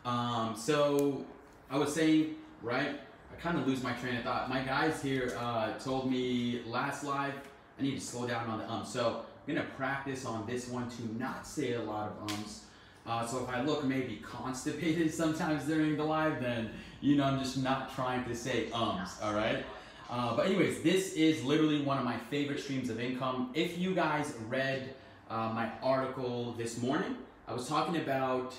So I was saying, right? I kind of lose my train of thought. My guys here told me last live I need to slow down on the So I'm gonna practice on this one to not say a lot of ums. So if I look maybe constipated sometimes during the live, then you know I'm just not trying to say ums. All right. But anyways, this is literally one of my favorite streams of income. If you guys read my article this morning, I was talking about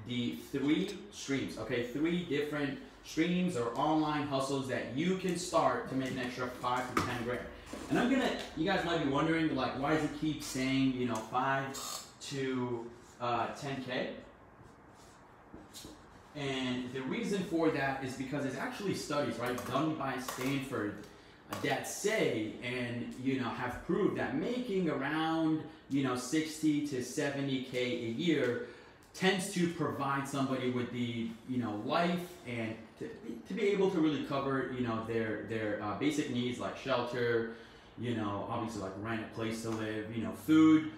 the 3 streams, okay? 3 different streams or online hustles that you can start to make an extra 5 to 10 grand. And you guys might be wondering, like, why does it keep saying, you know, 5 to 10K? And the reason for that is because there's actually studies, right, done by Stanford that say and, you know, have proved that making around, you know, 60 to 70K a year tends to provide somebody with the, you know, life and to be able to really cover, you know, their basic needs like shelter, you know, obviously like rent, a place to live, you know, food,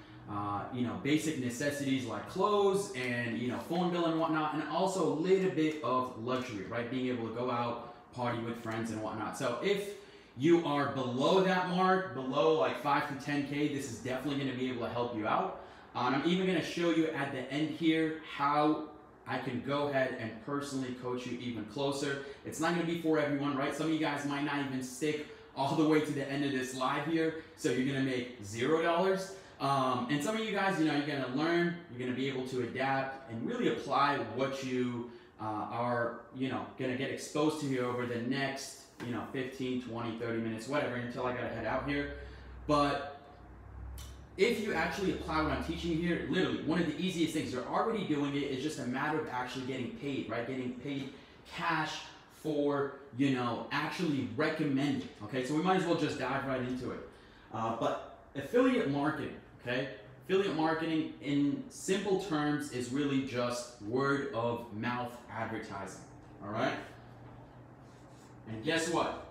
you know, basic necessities like clothes and, you know, phone bill and whatnot, and also a little bit of luxury, right? Being able to go out, party with friends and whatnot. So if you are below that mark, below like 5 to 10K, this is definitely going to be able to help you out. And I'm even going to show you at the end here how I can go ahead and personally coach you even closer. It's not going to be for everyone, right? Some of you guys might not even stick all the way to the end of this live here, so you're going to make $0. And some of you guys, you know, you're going to learn, you're going to be able to adapt and really apply what you are, you know, going to get exposed to here over the next, you know, 15, 20, 30 minutes, whatever, until I got to head out here. But if you actually apply what I'm teaching you here, literally one of the easiest things, you're already doing it, it's just a matter of actually getting paid, right? Getting paid cash for, you know, actually recommending, okay? So we might as well just dive right into it. But affiliate marketing, okay? Affiliate marketing in simple terms is really just word of mouth advertising, all right? And guess what?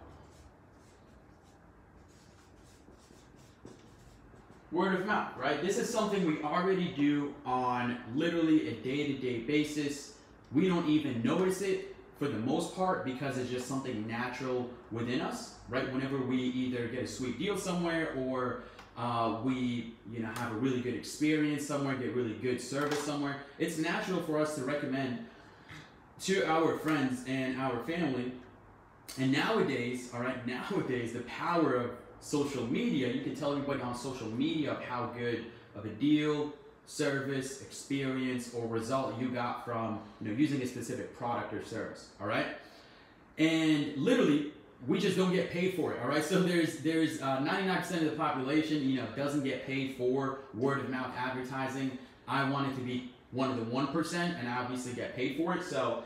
Word of mouth, right? This is something we already do on literally a day-to-day basis. We don't even notice it for the most part because it's just something natural within us, right? Whenever we either get a sweet deal somewhere or we, you know, have a really good experience somewhere, get really good service somewhere, it's natural for us to recommend to our friends and our family. And nowadays, all right, nowadays, the power of social media, you can tell everybody on social media of how good of a deal, service, experience, or result you got from, you know, using a specific product or service, all right? And literally, we just don't get paid for it, all right? So there's 99% of the population, you know, doesn't get paid for word of mouth advertising. I wanted to be one of the 1%, and I obviously get paid for it. So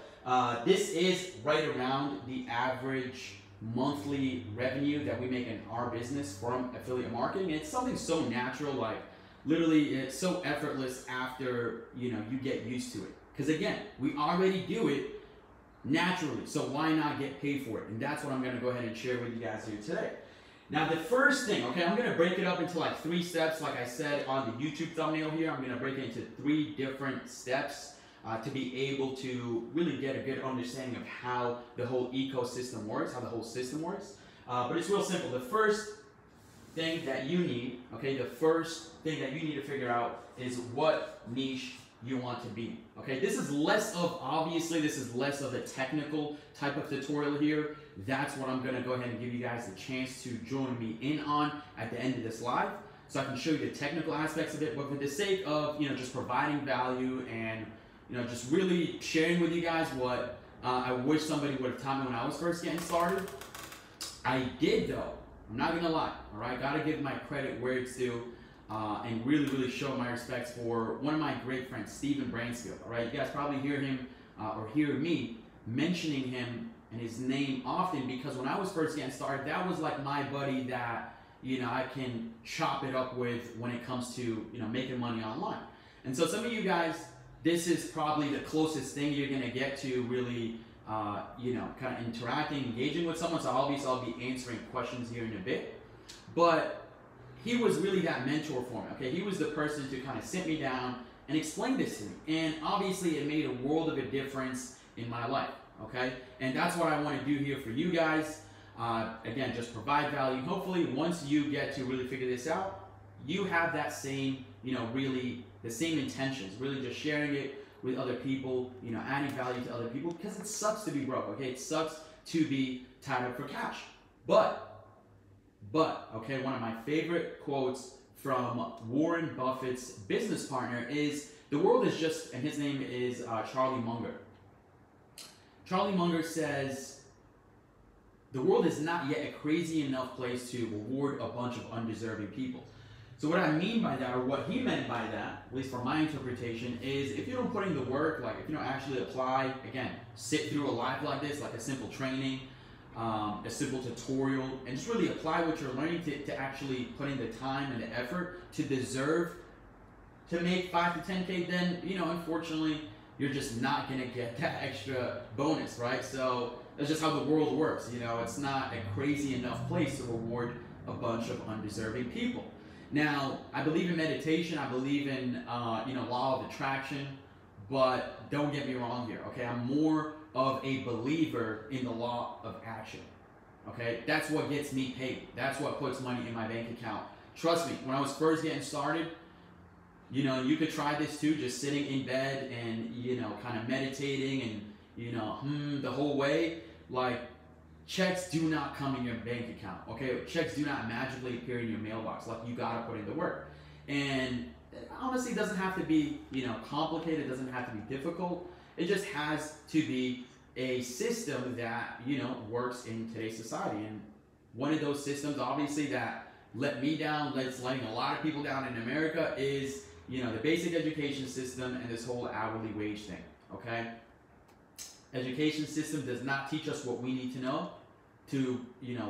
this is right around the average monthly revenue that we make in our business from affiliate marketing. It's something so natural, like literally it's so effortless after, you know, you get used to it. Because again, we already do it naturally, so why not get paid for it? And that's what I'm going to go ahead and share with you guys here today. Now the first thing, okay, I'm going to break it up into like 3 steps. Like I said on the YouTube thumbnail here, I'm going to break it into 3 different steps to be able to really get a good understanding of how the whole ecosystem works, how the whole system works. But it's real simple. The first thing that you need, okay, the first thing that you need to figure out is what niche you want to be. Okay, this is less of, obviously, this is less of a technical type of tutorial here. That's what I'm going to go ahead and give you guys the chance to join me in on at the end of this live, so I can show you the technical aspects of it. But for the sake of, you know, just providing value and, you know, just really sharing with you guys what I wish somebody would have taught me when I was first getting started. I did though. I'm not gonna lie. All right, gotta give my credit where it's due, and really show my respects for one of my great friends, Steven Bransfield. All right, you guys probably hear him or hear me mentioning him and his name often because when I was first getting started, that was like my buddy that, you know, I can chop it up with when it comes to, you know, making money online. And so some of you guys, this is probably the closest thing you're going to get to really, you know, kind of interacting, engaging with someone. So obviously I'll be answering questions here in a bit. But he was really that mentor for me, okay? He was the person to kind of sit me down and explained this to me. And obviously it made a world of a difference in my life, okay? And that's what I want to do here for you guys. Again, just provide value. Hopefully once you get to really figure this out, you have that same, really the same intentions, really just sharing it with other people, adding value to other people, because it sucks to be broke, okay? It sucks to be tied up for cash. But, okay, one of my favorite quotes from Warren Buffett's business partner is, the world is just, and his name is Charlie Munger. Charlie Munger says, the world is not yet a crazy enough place to reward a bunch of undeserving people. So what I mean by that, or what he meant by that, at least from my interpretation, is if you don't put in the work, like if you don't actually apply, again, sit through a live like this, like a simple training, a simple tutorial, and just really apply what you're learning to actually put in the time and the effort to deserve to make 5 to 10K, then, unfortunately, you're just not gonna get that extra bonus, right? So that's just how the world works. It's not a crazy enough place to reward a bunch of undeserving people. Now, I believe in meditation. I believe in, law of attraction, but don't get me wrong here, okay? I'm more of a believer in the law of action, okay? That's what gets me paid. That's what puts money in my bank account. Trust me, when I was first getting started, you could try this too, just sitting in bed and, kind of meditating and, the whole way. Like, checks do not come in your bank account, okay? Checks do not magically appear in your mailbox. Like, you gotta put in the work. And honestly, it doesn't have to be, complicated. It doesn't have to be difficult. It just has to be a system that, works in today's society. And one of those systems, obviously, that let me down, that's letting a lot of people down in America is, the basic education system and this whole hourly wage thing, okay? Education system does not teach us what we need to know to,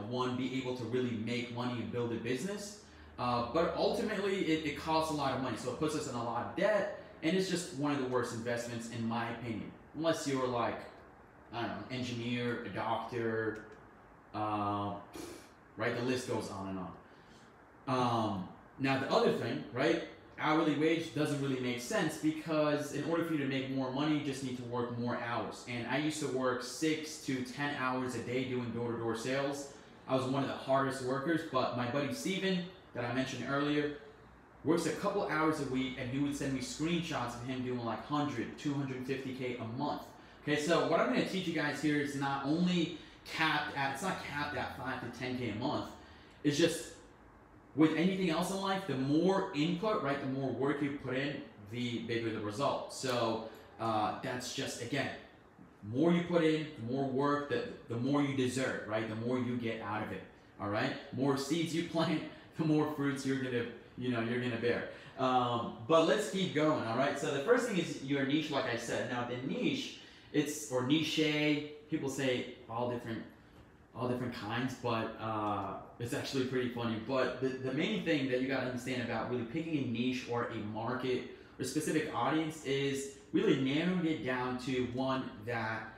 one, be able to really make money and build a business. But ultimately, it costs a lot of money. So it puts us in a lot of debt, and it's just one of the worst investments, in my opinion. Unless you're like, I don't know, an engineer, a doctor, right? The list goes on and on. Now, the other thing, right? Hourly wage doesn't really make sense, because in order for you to make more money, you just need to work more hours. And I used to work 6 to 10 hours a day doing door-to-door sales. I was one of the hardest workers, but my buddy Steven, that I mentioned earlier, works a couple hours a week, and he would send me screenshots of him doing like 100, 250K a month. Okay, so what I'm going to teach you guys here is not only capped at 5 to 10K a month. It's just, with anything else in life, the more input, right, the more work you put in, the bigger the result. So that's just, again, more you put in, the more work, the more you deserve, right? The more you get out of it, all right? More seeds you plant, the more fruits you're gonna bear. But let's keep going, all right? So the first thing is your niche, like I said. Now the niche, or niche, people say all different kinds, but it's actually pretty funny. But the main thing that you gotta understand about really picking a niche or a market or specific audience is really narrowing it down to one that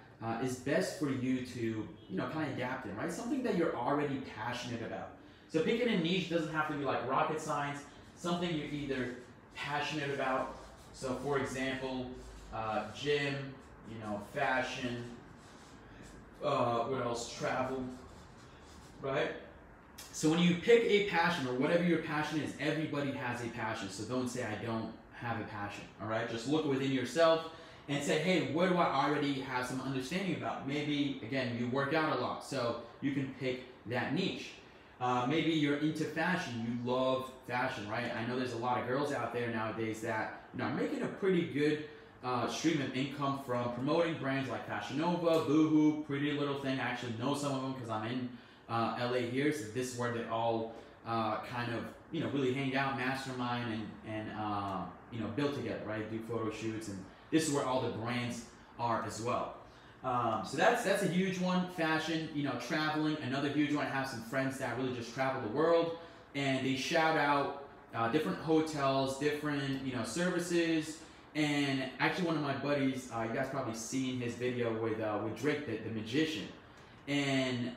is best for you to, kind of adapt in, right? Something that you're already passionate about. So picking a niche doesn't have to be like rocket science, something you're either passionate about. So for example, gym, fashion, what else? Travel, right? So when you pick a passion, or whatever your passion is, everybody has a passion. So don't say, I don't have a passion, all right? Just look within yourself and say, hey, what do I already have some understanding about? Maybe, again, you work out a lot, so you can pick that niche. Maybe you're into fashion, you love fashion, right? I know there's a lot of girls out there nowadays that are making a pretty good stream of income from promoting brands like Fashion Nova, Boohoo, Pretty Little Thing. I actually know some of them because I'm in LA here, so this is where they all kind of, really hang out, mastermind, and build together, right? Do photo shoots, and this is where all the brands are as well. So that's a huge one. Fashion, traveling, another huge one. I have some friends that really just travel the world, and they shout out different hotels, different services. And actually, one of my buddies, you guys probably seen his video with Drake, the magician, and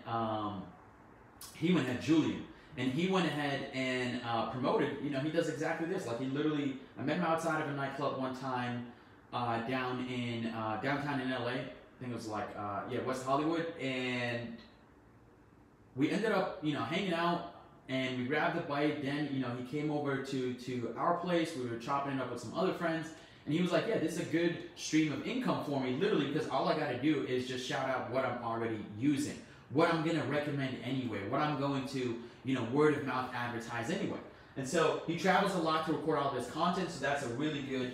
he went at Julian. and he went ahead and promoted. You know, he does exactly this. Like he literally, I met him outside of a nightclub one time down in downtown in LA. I think it was like West Hollywood, and we ended up hanging out. And we grabbed the bite. Then he came over to our place. We were chopping it up with some other friends. And he was like, yeah, this is a good stream of income for me, literally, because all I got to do is just shout out what I'm already using, what I'm going to recommend anyway, what I'm going to, word of mouth advertise anyway. And so he travels a lot to record all this content, so that's a really good,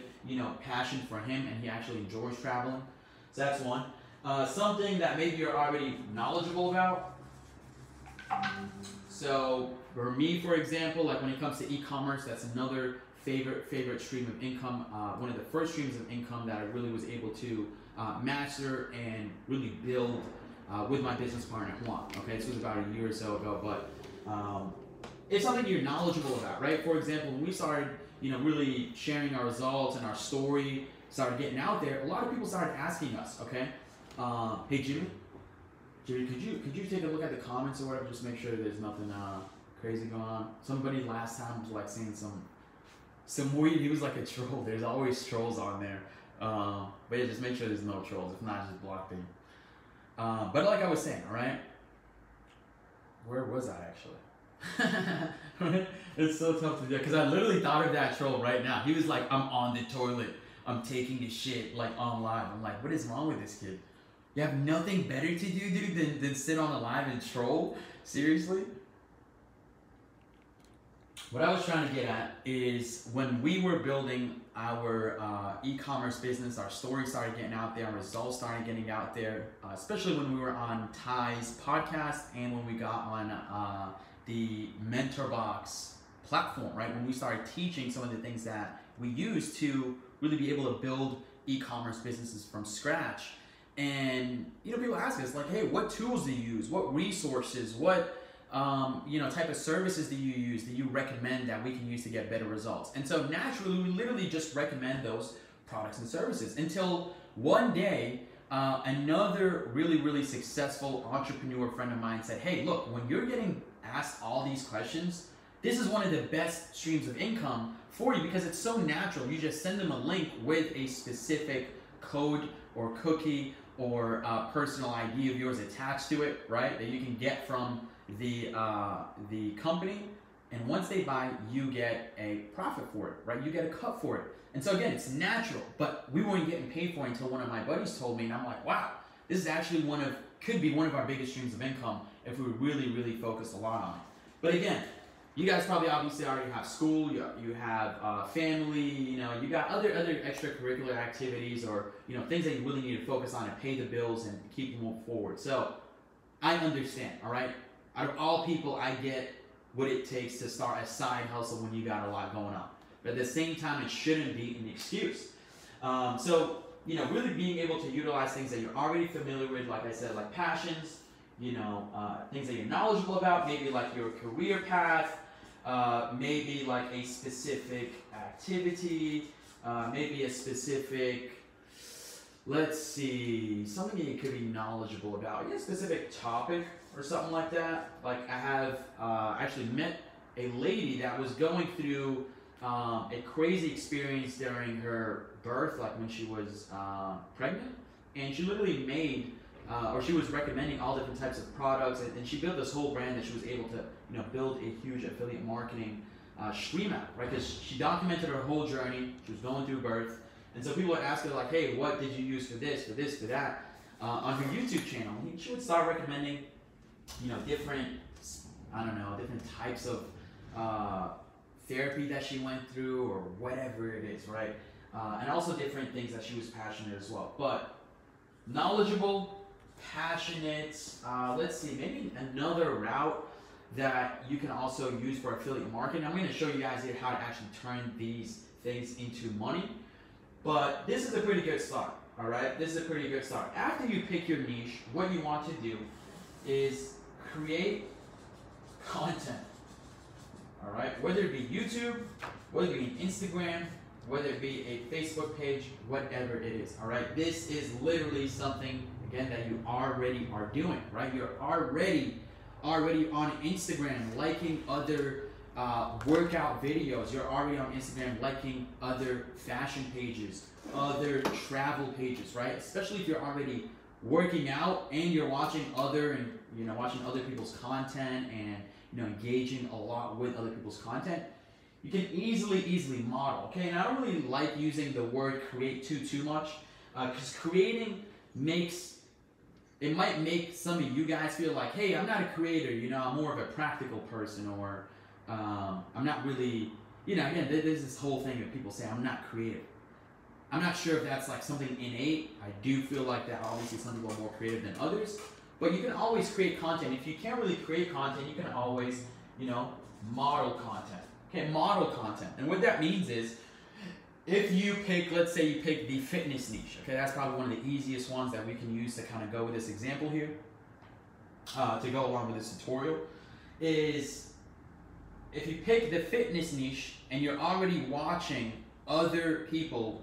passion for him, and he actually enjoys traveling. So that's one. Something that maybe you're already knowledgeable about. So for me, for example, like when it comes to e-commerce, that's another favorite stream of income. One of the first streams of income that I really was able to master and really build with my business partner Juan. Okay, this was about a year or so ago, but it's something you're knowledgeable about, right? For example, when we started, really sharing our results and our story, started getting out there, a lot of people started asking us, okay, hey Jimmy, could you take a look at the comments or whatever, just make sure there's nothing crazy going on. Somebody last time was like saying some weird, he was like a troll. There's always trolls on there. But yeah, just make sure there's no trolls. If not, just block them. But like I was saying, all right? Where was I actually? It's so tough to do because I literally thought of that troll right now. He was like, I'm on the toilet. I'm taking a shit like on live. I'm like, what is wrong with this kid? You have nothing better to do, dude, than sit on a live and troll? Seriously? What I was trying to get at is when we were building our e-commerce business, our story started getting out there, our results started getting out there, especially when we were on Ty's podcast and when we got on the MentorBox platform, right? When we started teaching some of the things that we use to really be able to build e-commerce businesses from scratch. And people ask us like, hey, what tools do you use? What resources? What type of services do you use that you recommend that we can use to get better results? And so naturally, we literally just recommend those products and services until one day, another really successful entrepreneur friend of mine said, hey, look, when you're getting asked all these questions, this is one of the best streams of income for you because it's so natural. You just send them a link with a specific code or cookie or personal ID of yours attached to it, right? That you can get from the company, and once they buy, you get a profit for it, right? You get a cut for it. And so again, it's natural, but we weren't getting paid for it until one of my buddies told me, and I'm like, wow, this is actually could be one of our biggest streams of income if we really focused a lot on it. But again, you guys probably obviously already have school, you have family, you got other extracurricular activities or things that you really need to focus on and pay the bills and keep you moving forward. So I understand, all right? Out of all people, I get what it takes to start a side hustle when you got a lot going on. But at the same time, it shouldn't be an excuse. So really being able to utilize things that you're already familiar with, like I said, like passions, things that you're knowledgeable about, maybe like your career path, maybe like a specific activity, maybe a specific, let's see, something that you could be knowledgeable about, a specific topic or something like that. Like I have actually met a lady that was going through a crazy experience during her birth, like when she was pregnant, and she literally made or she was recommending all different types of products, and she built this whole brand that she was able to build a huge affiliate marketing stream out, right? Because she documented her whole journey. She was going through birth, and so people would ask her like, hey, what did you use for this, for that, on her YouTube channel. And she would start recommending different types of therapy that she went through or whatever it is, right? And also different things that she was passionate as well. But knowledgeable, passionate, let's see, maybe another route that you can also use for affiliate marketing. I'm going to show you guys here how to actually turn these things into money. But this is a pretty good start, all right? This is a pretty good start. After you pick your niche, what you want to do is create content, all right? Whether it be YouTube, whether it be Instagram, whether it be a Facebook page, whatever it is, all right? This is literally something, again, that you already are doing, right? You're already already on Instagram liking other workout videos. You're already on Instagram liking other fashion pages, other travel pages, right? Especially if you're already working out and you're watching other people's content and engaging a lot with other people's content. You can easily model, okay? And I don't really like using the word create too much, because creating might make some of you guys feel like, hey, I'm not a creator, I'm more of a practical person, or I'm not really, again, there's this whole thing that people say, I'm not creative. I'm not sure if that's like something innate. I do feel like that obviously some people are more creative than others, but you can always create content. If you can't really create content, you can always, model content. Okay, model content. And what that means is, if you pick, let's say you pick the fitness niche, okay, that's probably one of the easiest ones that we can use to kind of go with this example here, to go along with this tutorial, is if you pick the fitness niche and you're already watching other people,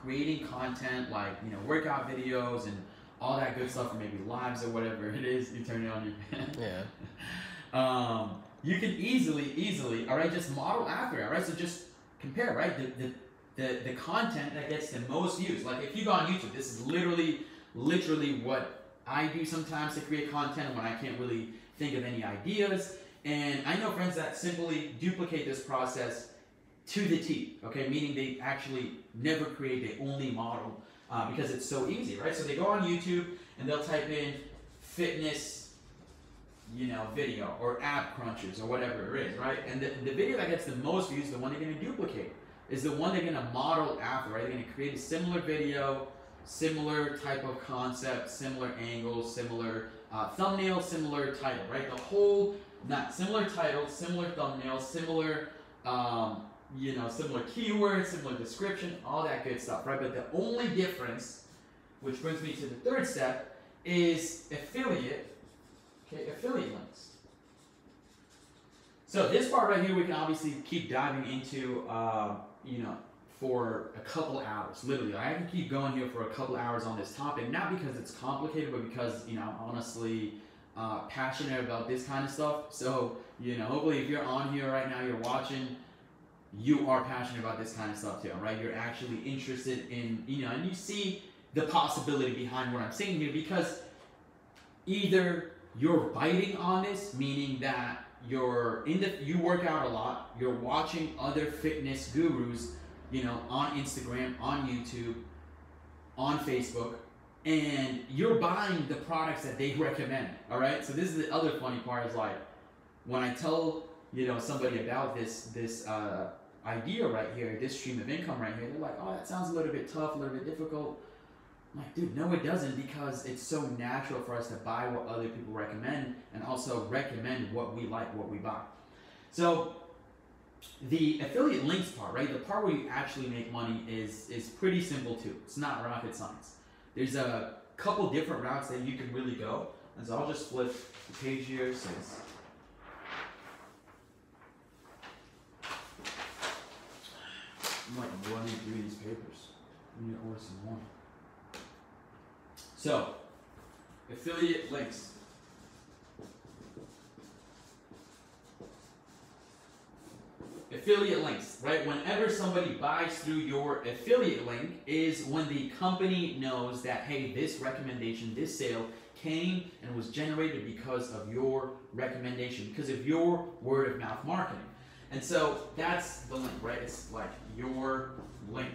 creating content like, workout videos and all that good stuff, or maybe lives or whatever it is, you turn it on your fan. Yeah. You can easily, all right, just model after it, all right? So just compare, right? The content that gets the most views. Like if you go on YouTube, this is literally what I do sometimes to create content when I can't really think of any ideas. And I know friends that simply duplicate this process to the T, okay? Meaning they actually never create, they only model because it's so easy, right? So they go on YouTube and they'll type in fitness, video or ab crunches or whatever it is, right? And the video that gets the most views, the one they're gonna duplicate, is the one they're gonna model after, right? They're gonna create a similar video, similar type of concept, similar angles, similar thumbnail, similar title, right? The whole, not similar title, similar thumbnail, similar, similar keywords, similar description, all that good stuff, right? But the only difference, which brings me to the third step, is affiliate links. So this part right here, we can obviously keep diving into, for a couple hours, literally. I can keep going here for a couple hours on this topic, not because it's complicated, but because, I'm honestly passionate about this kind of stuff. So, hopefully if you're on here right now, you're watching, you are passionate about this kind of stuff too, right? You're actually interested in, and you see the possibility behind what I'm saying here, because either you're biting on this, meaning that you work out a lot, you're watching other fitness gurus, on Instagram, on YouTube, on Facebook, and you're buying the products that they recommend, all right? So this is the other funny part, is like, when I tell, somebody about this idea right here, this stream of income right here, they're like, oh, that sounds a little bit tough, a little bit difficult. I'm like, dude, no, it doesn't, because it's so natural for us to buy what other people recommend and also recommend what we like, what we buy. So the affiliate links part, right? The part where you actually make money is pretty simple too. It's not rocket science. There's a couple different routes that you can really go. And so I'll just flip the page here. Since I'm like running through these papers. I need to order some more. So, affiliate links. Affiliate links, right? Whenever somebody buys through your affiliate link is when the company knows that, hey, this recommendation, this sale came and was generated because of your recommendation, because of your word of mouth marketing. And so that's the link, right? It's like your link.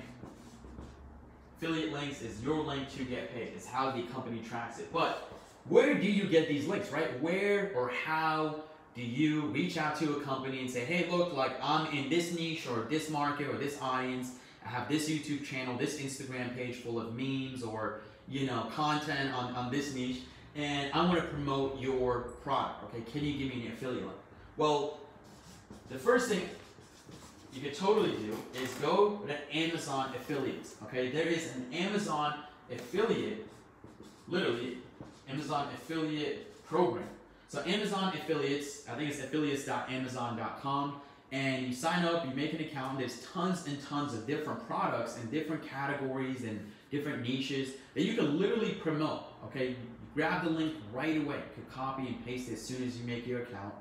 Affiliate links is your link to get paid. It's how the company tracks it. But where do you get these links, right? Where or how do you reach out to a company and say, hey, look, like I'm in this niche or this market or this audience. I have this YouTube channel, this Instagram page full of memes or, content on this niche, and I want to promote your product. Okay, can you give me an affiliate link? Well, the first thing you could totally do is go to Amazon affiliates. Okay, there is an Amazon affiliate, literally Amazon affiliate program. So Amazon affiliates, I think it's affiliates.amazon.com, and you sign up, you make an account. There's tons and tons of different products and different categories and different niches that you can literally promote. Okay, you grab the link right away. You can copy and paste it as soon as you make your account.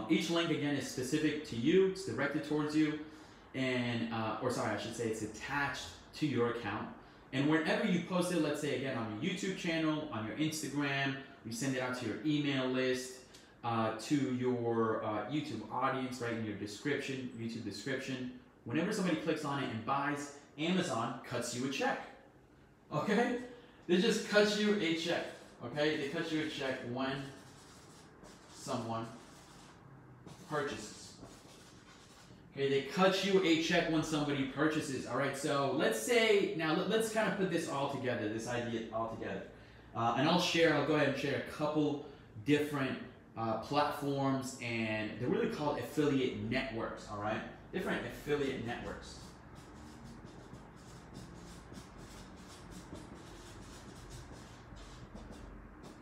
Each link again is specific to you. It's directed towards you, and or sorry, I should say it's attached to your account. And whenever you post it, let's say again on your YouTube channel, on your Instagram, you send it out to your email list, to your YouTube audience, right, in your description, YouTube description. Whenever somebody clicks on it and buys, Amazon cuts you a check. Okay? They just cut you a check. Okay? They cut you a check when someone purchases. Okay, they cut you a check when somebody purchases. All right, so let's say, now let's kind of put this all together, this idea all together. And I'll go ahead and share a couple different platforms, and they're really called affiliate networks, all right? Different affiliate networks.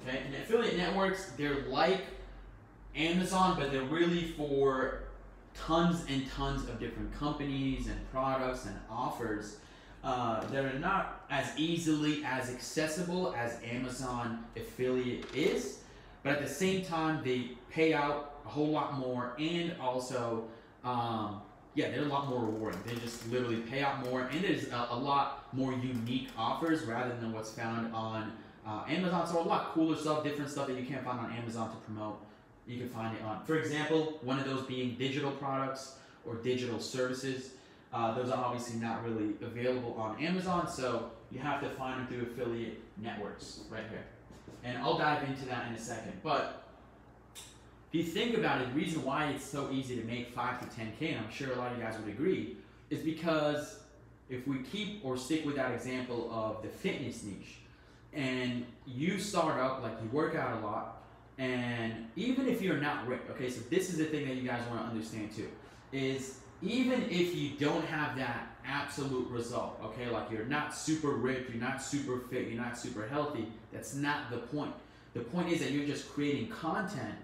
Okay, and affiliate networks, they're like Amazon, but they're really for tons and tons of different companies and products and offers that are not as easily as accessible as Amazon affiliate is, but at the same time they pay out a whole lot more, and also they're a lot more rewarding. They just literally pay out more, and there's a lot more unique offers rather than what's found on Amazon. So a lot cooler stuff, different stuff that you can't find on Amazon to promote. You can find it on, for example, one of those being digital products or digital services. Those are obviously not really available on Amazon, so you have to find them through affiliate networks right here. And I'll dive into that in a second. But if you think about it, the reason why it's so easy to make 5 to 10K, and I'm sure a lot of you guys would agree, is because if we keep or stick with that example of the fitness niche, and you start up, like you work out a lot, and even if you're not ripped, okay, so this is the thing that you guys want to understand too, is even if you don't have that absolute result, okay, like you're not super ripped, you're not super fit, you're not super healthy, that's not the point. The point is that you're just creating content,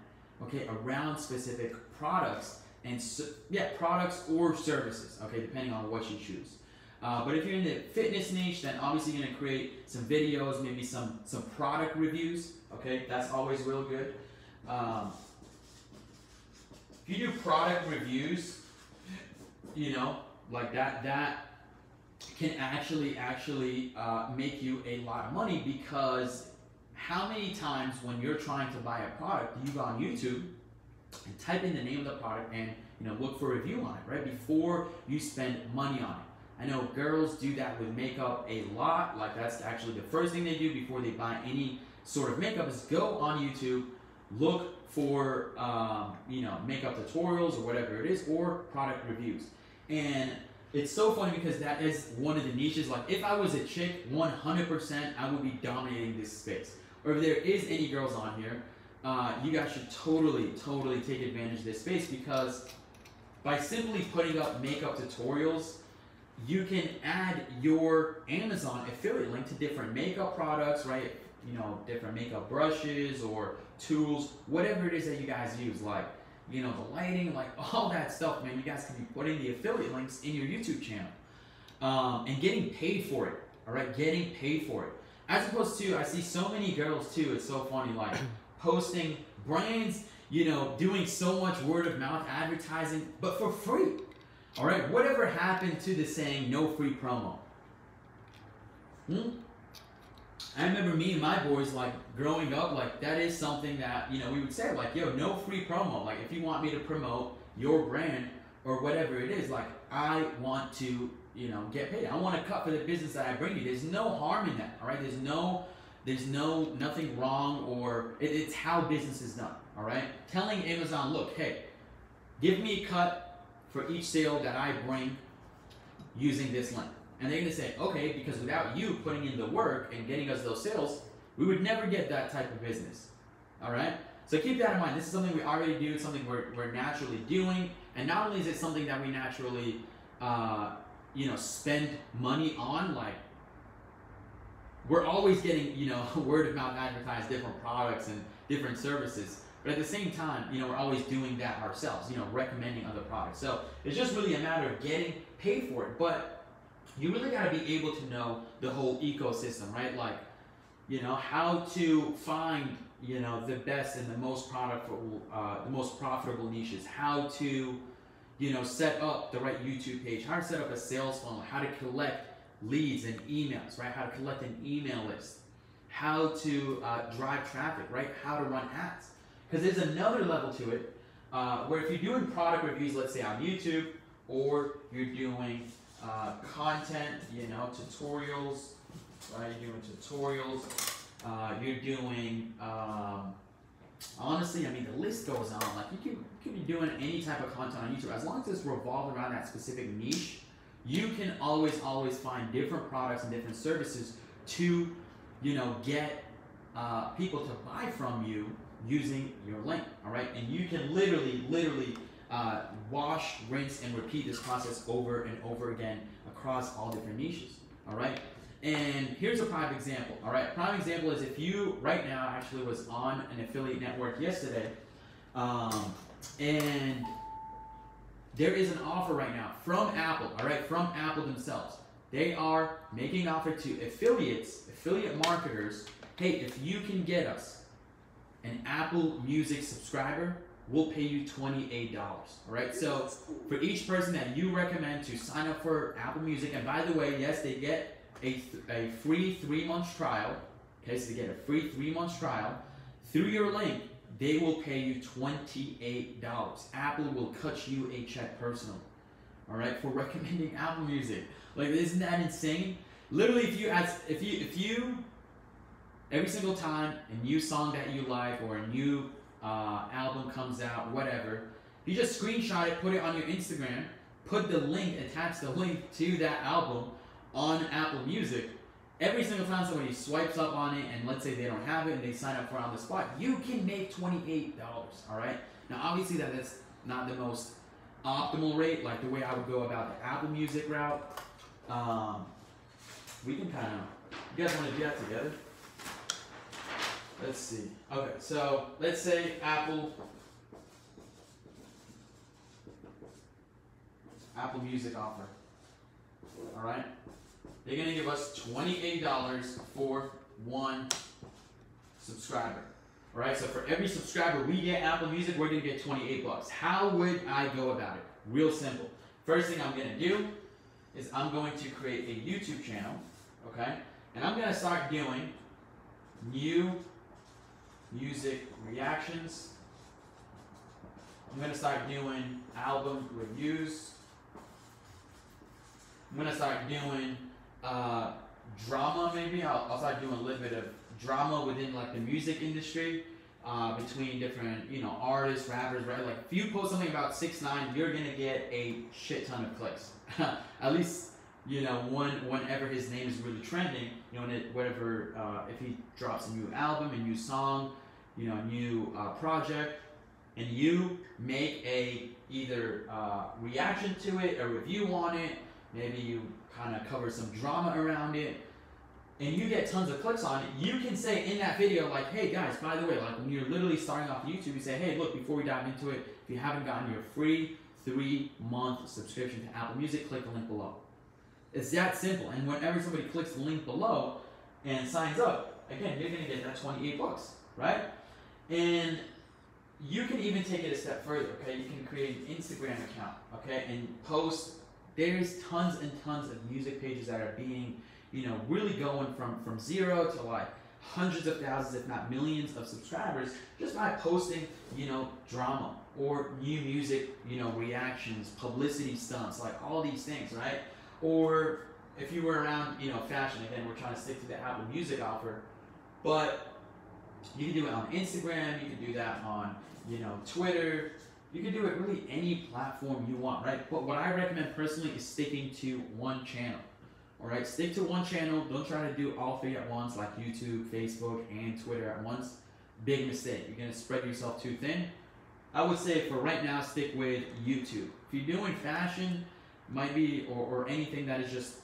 okay, around specific products, and products or services, okay, depending on what you choose. But if you're in the fitness niche, then obviously you're going to create some videos, maybe some product reviews. Okay, that's always real good. If you do product reviews, you know, like that can actually make you a lot of money, because how many times when you're trying to buy a product, you go on YouTube and type in the name of the product and, you know, look for a review on it, right, before you spend money on it. I know girls do that with makeup a lot. Like that's actually the first thing they do before they buy any sort of makeup, is go on YouTube, look for makeup tutorials or whatever it is, or product reviews. And it's so funny because that is one of the niches. Like if I was a chick, 100% I would be dominating this space. Or if there is any girls on here, you guys should totally take advantage of this space, because by simply putting up makeup tutorials, you can add your Amazon affiliate link to different makeup products, right? You know, different makeup brushes or tools, whatever it is that you guys use, like, you know, the lighting, like all that stuff, man. You guys can be putting the affiliate links in your YouTube channel and getting paid for it, all right? Getting paid for it. As opposed to, I see so many girls too, it's so funny, like posting brands, you know, doing so much word of mouth advertising, but for free. All right, whatever happened to the saying, no free promo? I remember me and my boys, like, growing up, like, that is something that, you know, we would say, like, yo, no free promo. Like, if you want me to promote your brand or whatever it is, like, I want to, you know, get paid. I want to cut for the business that I bring you. There's no harm in that, all right? There's nothing wrong, or it's how business is done, all right? Telling Amazon, look, hey, give me a cut for each sale that I bring using this link. And they're going to say, okay, because without you putting in the work and getting us those sales, we would never get that type of business. All right? So keep that in mind. This is something we already do. It's something we're naturally doing. And not only is it something that we naturally, spend money on, like, we're always getting, you know, word of mouth advertised different products and different services. But at the same time, you know, we're always doing that ourselves, you know, recommending other products. So it's just really a matter of getting paid for it. But you really got to be able to know the whole ecosystem, right? Like, you know, how to find, you know, the best and the most profitable niches, how to, you know, set up the right YouTube page, how to set up a sales funnel, how to collect leads and emails, right? How to collect an email list, how to drive traffic, right? How to run ads. Because there's another level to it, where if you're doing product reviews, let's say on YouTube, or you're doing content, you know, tutorials, right? You're doing tutorials, you're doing, honestly, I mean, the list goes on. Like, you can be doing any type of content on YouTube. As long as it's revolved around that specific niche, you can always find different products and different services to, you know, get people to buy from you using your link, all right? And you can literally wash, rinse, and repeat this process over and over again across all different niches, all right? And here's a prime example, all right? Prime example is if you, right now, actually was on an affiliate network yesterday, and there is an offer right now from Apple, all right? From Apple themselves. They are making an offer to affiliates, affiliate marketers. Hey, if you can get us an Apple Music subscriber, we'll pay you $28, all right? So for each person that you recommend to sign up for Apple Music, and by the way, yes, they get a free 3-month trial, okay? So they get a free 3-month trial. Through your link, they will pay you $28. Apple will cut you a check personally, all right, for recommending Apple Music. Like, isn't that insane? Literally, if you every single time a new song that you like or a new album comes out, whatever, you just screenshot it, put it on your Instagram, put the link, attach the link to that album on Apple Music. Every single time somebody swipes up on it, and let's say they don't have it and they sign up for it on the spot, you can make $28, all right? Now, obviously, that's not the most optimal rate, like the way I would go about the Apple Music route. We can kind of, you guys want to do that together? Let's see. Okay, so let's say Apple Music offer. All right, they're gonna give us $28 for one subscriber. All right, so for every subscriber we get Apple Music, we're gonna get $28. How would I go about it? Real simple. First thing I'm gonna do is I'm going to create a YouTube channel, okay, and I'm gonna start doing new music reactions. I'm gonna start doing album reviews. I'm gonna start doing drama, maybe. I'll start doing a little bit of drama within like the music industry, between different, you know, artists, rappers, right? Like if you post something about 6ix9ine, you're gonna get a shit ton of clicks. At least, you know, whenever his name is really trending, you know, whatever, if he drops a new album, a new song, you know, a new project, and you make a either reaction to it, a review on it, maybe you kind of cover some drama around it, and you get tons of clicks on it, you can say in that video, like, hey guys, by the way, like when you're literally starting off YouTube, you say, hey, look, before we dive into it, if you haven't gotten your free 3-month subscription to Apple Music, click the link below. It's that simple. And whenever somebody clicks the link below and signs up, again, you're gonna get that $28, right? And you can even take it a step further, okay? You can create an Instagram account, okay, and post. There's tons and tons of music pages that are being, you know, really going from 0 to like hundreds of thousands, if not millions of subscribers, just by posting, you know, drama or new music, you know, reactions, publicity stunts, like all these things, right? Or if you were around, you know, fashion, again, we're trying to stick to the Apple Music offer, but you can do it on Instagram, you can do that on, you know, Twitter, you can do it really any platform you want, right? But what I recommend personally is sticking to one channel, all right? Stick to one channel. Don't try to do all 3 at once, like YouTube, Facebook, and Twitter at once. Big mistake. You're gonna spread yourself too thin. I would say for right now, stick with YouTube. If you're doing fashion, might be, or anything that is just,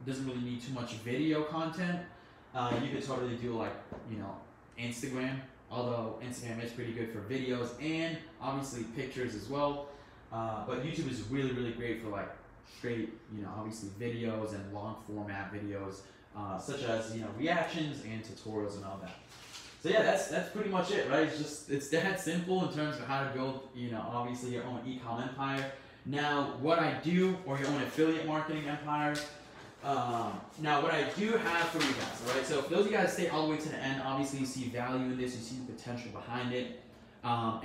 doesn't really need too much video content, you could totally do like, you know, Instagram. Although Instagram is pretty good for videos and obviously pictures as well. But YouTube is really, really great for like straight, obviously videos and long format videos, such as, reactions and tutorials and all that. So yeah, that's pretty much it, right? It's that simple in terms of how to build, obviously your own e-com empire. Now, what I do, or your own affiliate marketing empire. Now, what I do have for you guys, all right? So for those of you guys stay all the way to the end, obviously you see value in this, you see the potential behind it. I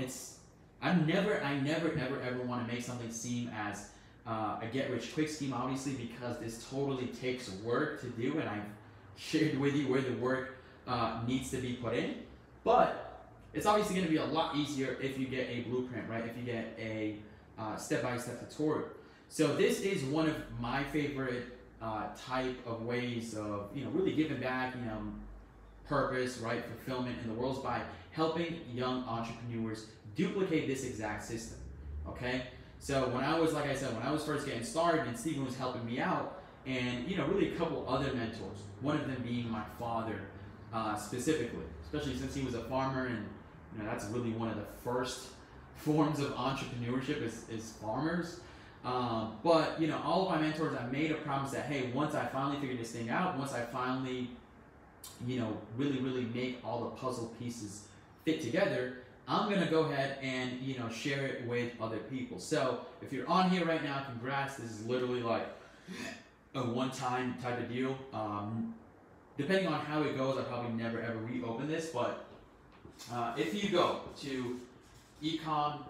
never ever want to make something seem as a get-rich-quick scheme, obviously, because this totally takes work to do, and I've shared with you where the work needs to be put in. But it's obviously going to be a lot easier if you get a blueprint, right? If you get a step-by-step tutorial. So this is one of my favorite type of ways of really giving back, purpose, right, fulfillment in the world, is by helping young entrepreneurs duplicate this exact system. Okay, so when I was, like I said, when I was first getting started, and Stephen was helping me out, and really a couple other mentors, one of them being my father, specifically, especially since he was a farmer, and that's really one of the first forms of entrepreneurship is farmers. But all of my mentors, I made a promise that, hey, once I finally figure this thing out, once I finally really make all the puzzle pieces fit together, I'm gonna go ahead and share it with other people. So if you're on here right now, congrats. This is literally like a one-time type of deal. Depending on how it goes, I'll probably never ever reopen this, but if you go to ecom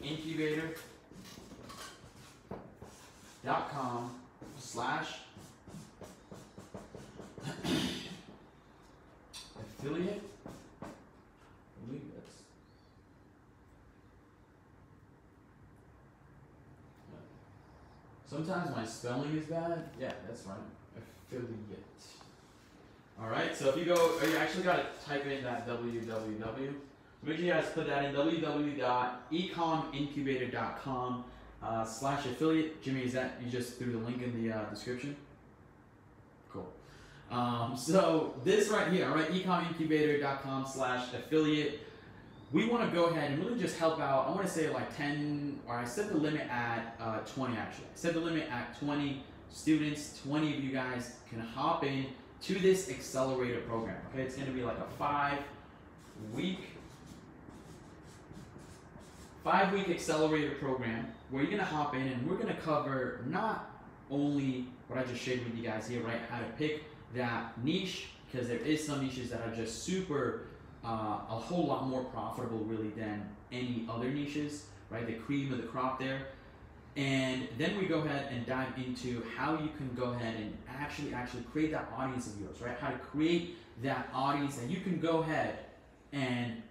incubator.com/affiliate, I believe that's, sometimes my spelling is bad. Yeah, that's right. Affiliate. All right. So if you go, or you actually got to type in that www. Make sure you guys put that in www.ecomincubator.com/affiliate. Jimmy, is that you just threw the link in the description? Cool. So this right here, all right, ecomincubator.com/affiliate. We want to go ahead and really just help out. I want to say like 10, or I set the limit at 20 actually. I set the limit at 20 students. 20 of you guys can hop in to this accelerator program. Okay, it's going to be like a 5-week accelerator program where you're going to hop in, and we're going to cover not only what I just shared with you guys here, right, how to pick that niche, because there is some niches that are just super, a whole lot more profitable really than any other niches, right, the cream of the crop there. And then we go ahead and dive into how you can go ahead and actually create that audience of yours, right, how to create that audience that you can go ahead and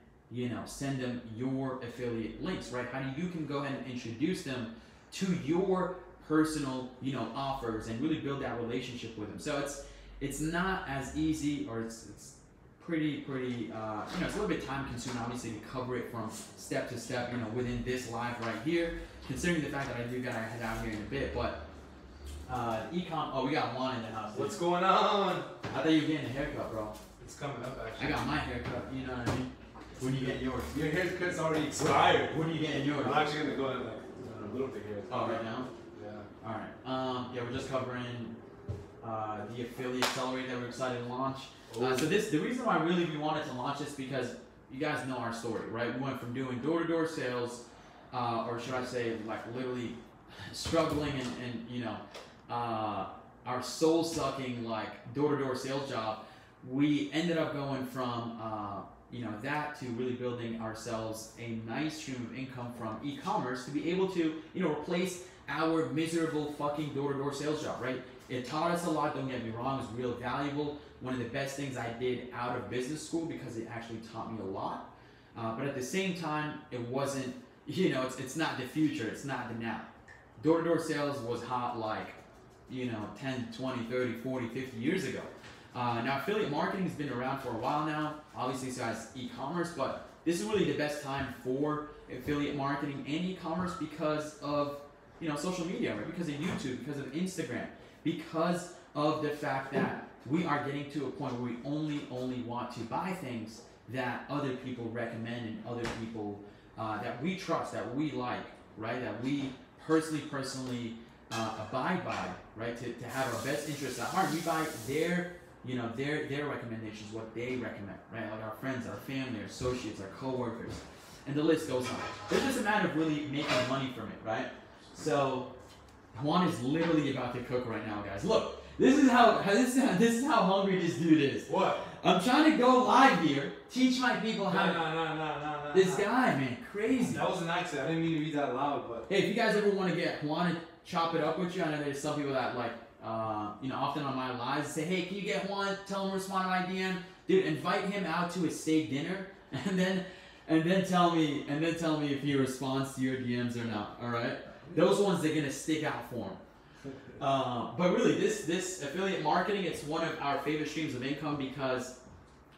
send them your affiliate links, right? How you can go ahead and introduce them to your personal, offers, and really build that relationship with them. So it's not as easy, or it's pretty, it's a little bit time consuming, obviously, to cover it from step to step, within this live right here, considering the fact that I do gotta head out here in a bit. But ecom, oh, we got Juan in the house. What's going on? I thought you were getting a haircut, bro. It's coming up, actually. I got my haircut, you know what I mean? When you get yours? Your haircut's already expired. When are you getting yours? I'm actually gonna go in like a little bit here. Oh, right now? Yeah. All right. Yeah, we're just covering the affiliate accelerator that we're excited to launch. So the reason why really we wanted to launch this, because you guys know our story, right? We went from doing door-to-door sales, or should I say, like literally struggling and our soul-sucking like door-to-door sales job. We ended up going from that to really building ourselves a nice stream of income from e-commerce to be able to replace our miserable fucking door-to-door sales job, right? It taught us a lot, don't get me wrong. It was real valuable. One of the best things I did out of business school, because it actually taught me a lot. But at the same time, it wasn't, it's not the future, it's not the now. Door-to-door sales was hot like, 10, 20, 30, 40, 50 years ago. Now, affiliate marketing has been around for a while now, obviously, so as e-commerce, but this is really the best time for affiliate marketing and e-commerce because of, social media, right? Because of YouTube, because of Instagram, because of the fact that we are getting to a point where we only want to buy things that other people recommend and other people that we trust, that we like, right? That we personally abide by, right? To have our best interests at heart. We buy their, their recommendations, what they recommend, right? Like our friends, our family, our associates, our coworkers, and the list goes on. It's just a matter of really making money from it, right? So Juan is literally about to cook right now, guys. Look, this is how hungry this dude is. What? I'm trying to go live here, teach my people how. No. This guy, man, crazy. That was an accident. I didn't mean to read that loud, but. Hey, if you guys ever want to get Juan to chop it up with you, I know there's some people that like, often on my lives say, hey, can you get Juan? Tell him to respond to my DM. Dude, invite him out to a steak dinner, and then tell me if he responds to your DMs or not. All right, those ones they're gonna stick out for him. But really, this affiliate marketing, it's one of our favorite streams of income because,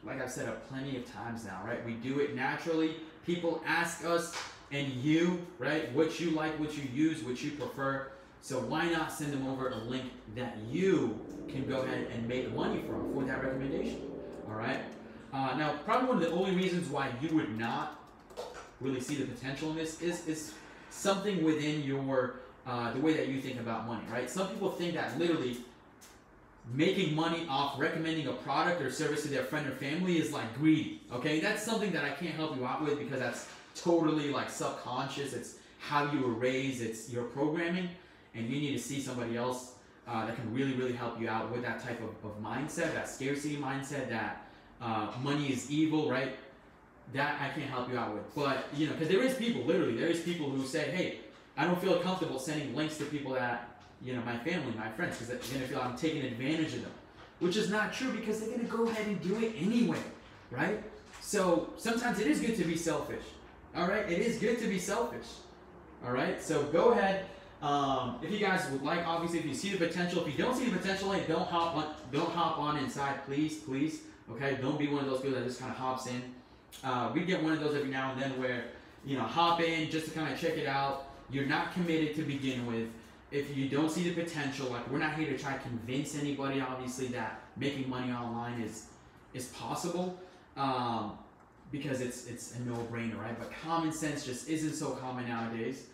like I've said plenty of times now, right? We do it naturally. People ask us, and right, what you like, what you use, what you prefer. So why not send them over a link that you can go ahead and make money from for that recommendation? All right. Now, probably one of the only reasons why you would not really see the potential in this is something within your the way that you think about money, right? Some people think that literally making money off recommending a product or service to their friend or family is like greedy, okay? That's something that I can't help you out with because that's totally like subconscious. It's how you were raised, it's your programming, and you need to see somebody else that can really, really help you out with that type of mindset, that scarcity mindset, that money is evil, right? That I can't help you out with. But, because there is people who say, hey, I don't feel comfortable sending links to people that, my family, my friends, because they're going to feel I'm taking advantage of them. Which is not true because they're going to go ahead and do it anyway, right? So sometimes it is good to be selfish, all right? It is good to be selfish, all right? So go ahead. If you guys would like, obviously, if you see the potential, if you don't see the potential, hey, don't hop on inside, please, okay? Don't be one of those people that just kind of hops in. We get one of those every now and then where, hop in just to kind of check it out. You're not committed to begin with. If you don't see the potential, like we're not here to try to convince anybody, obviously, that making money online is possible, because it's a no-brainer, right? But common sense just isn't so common nowadays.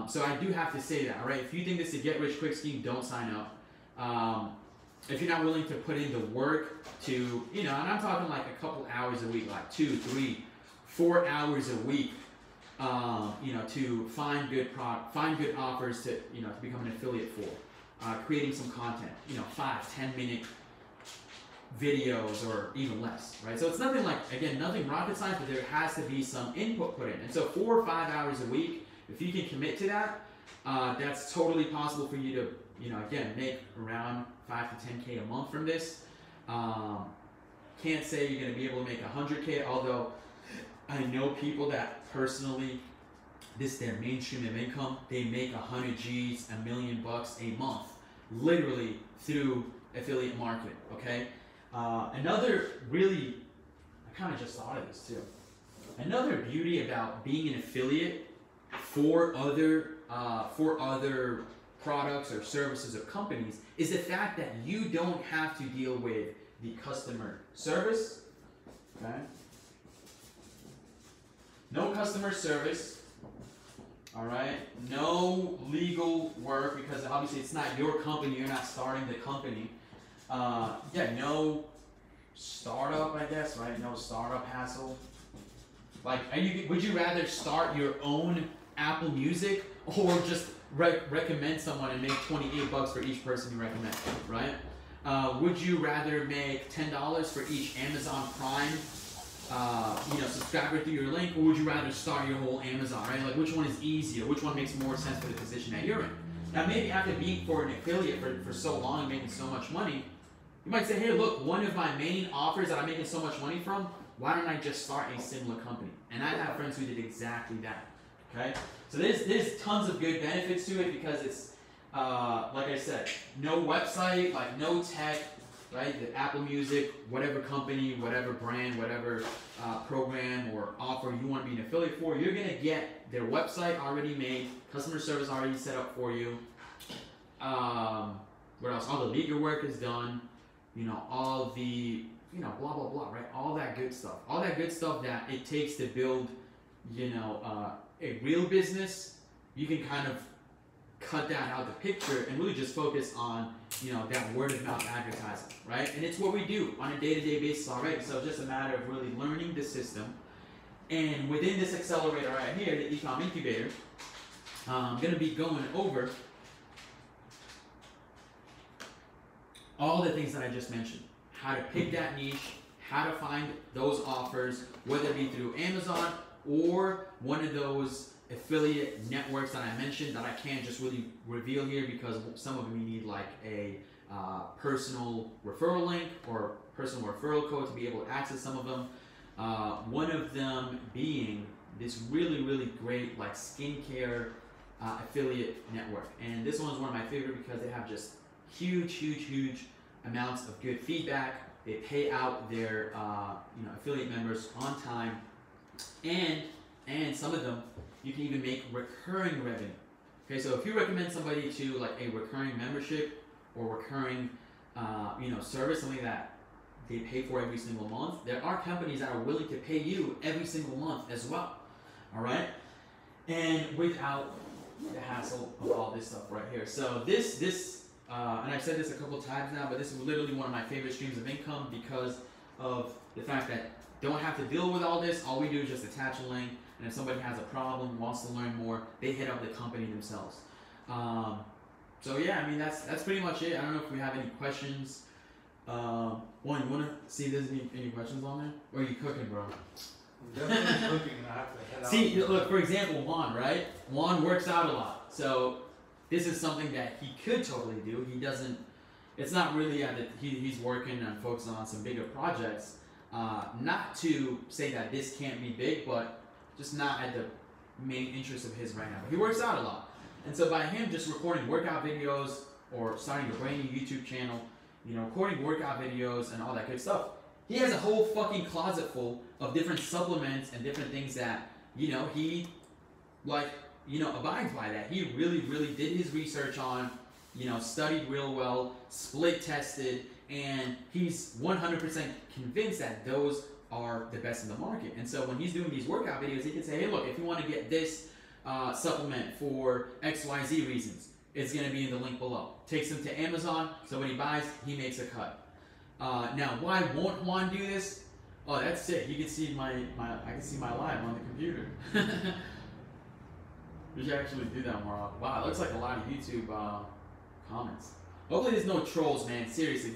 So I do have to say that, all right? If you think this is a get-rich-quick scheme, don't sign up. If you're not willing to put in the work to, and I'm talking like a couple hours a week, like 2, 3, 4 hours a week, to find good offers to become an affiliate for, creating some content, 5-10 minute videos or even less, right? So it's nothing nothing rocket science, but there has to be some input put in. And so 4 or 5 hours a week, if you can commit to that, that's totally possible for you to, again, make around 5 to 10K a month from this. Can't say you're going to be able to make 100K, although I know people that personally, this is their main stream of income. They make 100 G's, $1 million a month, literally through affiliate marketing, okay? Another really, I kind of just thought of this too. Another beauty about being an affiliate for other products or services or companies is the fact that you don't have to deal with the customer service, okay? No customer service, all right? No legal work because obviously it's not your company, you're not starting the company. No startup, I guess, right? No startup hassle. Like, would you rather start your own Apple Music or just recommend someone and make $28 for each person you recommend, right? Would you rather make $10 for each Amazon Prime subscriber through your link, or would you rather start your whole Amazon, right? Like, which one is easier? Which one makes more sense for the position that you're in? Now, maybe after being for an affiliate for so long and making so much money, you might say, hey, look, one of my main offers that I'm making so much money from, why don't I just start a similar company? And I have friends who did exactly that, okay? So there's tons of good benefits to it because it's, like I said, no website, like no tech, right? The Apple Music, whatever company, whatever brand, whatever program or offer you want to be an affiliate for, you're going to get their website already made, customer service already set up for you. What else? All the legal work is done. All the, blah, blah, blah, right? All that good stuff. All that good stuff that it takes to build, a real business, you can kind of cut that out of the picture and really just focus on, you know, that word of mouth advertising, right? And it's what we do on a day-to-day basis already. So it's just a matter of really learning the system. And within this accelerator right here, the Ecom Incubator, I'm going to be going over all the things that I just mentioned. How to pick that niche, how to find those offers, whether it be through Amazon or one of those affiliate networks that I mentioned that I can't just really reveal here because some of them you need like a personal referral link or personal referral code to be able to access some of them. One of them being this really, really great like skincare affiliate network. And this one's one of my favorite because they have just huge amounts of good feedback. They pay out their affiliate members on time, and some of them you can even make recurring revenue. Okay, so if you recommend somebody to like a recurring membership or recurring service, something that they pay for every single month, there are companies that are willing to pay you every single month as well. All right, and without the hassle of all this stuff right here. So this and I've said this a couple times now, but this is literally one of my favorite streams of income because of the fact that don't have to deal with all this. All we do is just attach a link, and if somebody has a problem, wants to learn more, they hit up the company themselves. So yeah, I mean that's pretty much it. I don't know if we have any questions. Juan, you want to see if there's any questions on there? Or are you cooking, bro? I'm definitely cooking, and I have to head out. See, look, for example, Juan, right? Juan works out a lot, so this is something that he could totally do. He doesn't. It's not really he's working and focusing on some bigger projects. Not to say that this can't be big, but just not at the main interest of his right now. But he works out a lot, and so by him just recording workout videos or starting a brand new YouTube channel, recording workout videos and all that good stuff, he has a whole fucking closet full of different supplements and different things that he abides by that. He really did his research on, studied real well, split tested, and he's 100% convinced that those are the best in the market. And so when he's doing these workout videos, he can say, hey, look, if you want to get this supplement for XYZ reasons, it's going to be in the link below. Takes him to Amazon, so when he buys, he makes a cut. Now, why won't Juan do this? Oh, that's sick. You can see I can see my live on the computer. We should actually do that more often. Wow, it looks like a lot of YouTube comments. Hopefully there's no trolls, man. Seriously,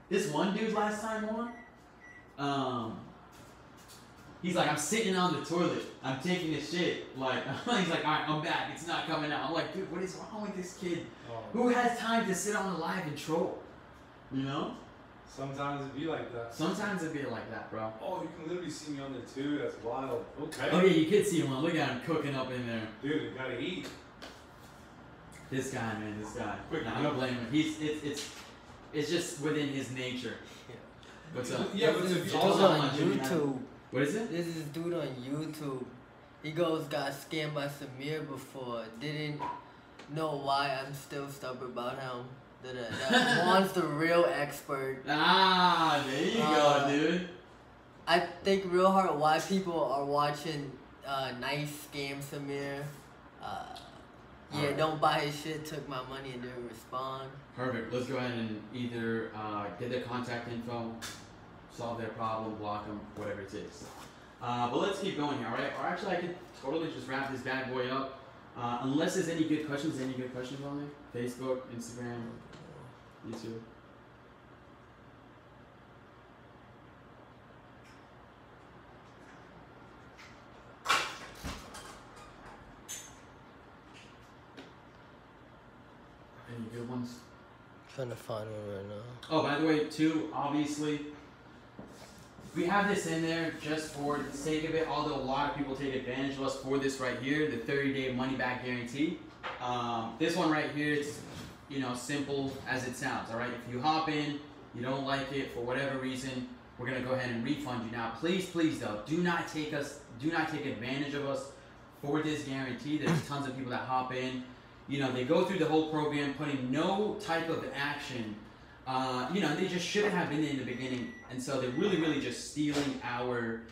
this one dude last time on, he's like, I'm sitting on the toilet. I'm taking a shit. Like, he's like, all right, I'm back. It's not coming out. I'm like, dude, what is wrong with this kid? Who has time to sit on the live and troll? Sometimes it be like that. Sometimes it be like that, bro. Oh, you can literally see me on there too. That's wild. Okay. Oh yeah, you could see him. Look at him cooking up in there. Dude, you gotta eat. This guy, man, this guy. Quick, I don't blame him. It's just within his nature. What's up? Yeah, but this if is you dude also on YouTube. What is it? This is dude on YouTube. He got scammed by Samir before. Didn't know why. I'm still stubborn about him. That Juan's the real expert. Ah, there you go, dude. I think real hard why people are watching Nice Scam Samir. Don't buy his shit, took my money and didn't respond. Perfect. Let's go ahead and either get their contact info, solve their problem, block them, whatever it takes. But let's keep going here, alright? Or actually, I could totally just wrap this bad boy up. Unless there's any good questions. Any good questions on there? Facebook, Instagram, YouTube. Any good ones? Trying to find one right now. Oh, by the way, too, obviously, we have this in there just for the sake of it, although a lot of people take advantage of us for this right here, the 30-day money-back guarantee. This one right here, it's, simple as it sounds, all right? If you hop in, you don't like it for whatever reason, we're going to go ahead and refund you. Now, please, though, do not take advantage of us for this guarantee. There's tons of people that hop in. They go through the whole program putting no type of action. They just shouldn't have been in the beginning. And so they're really just stealing our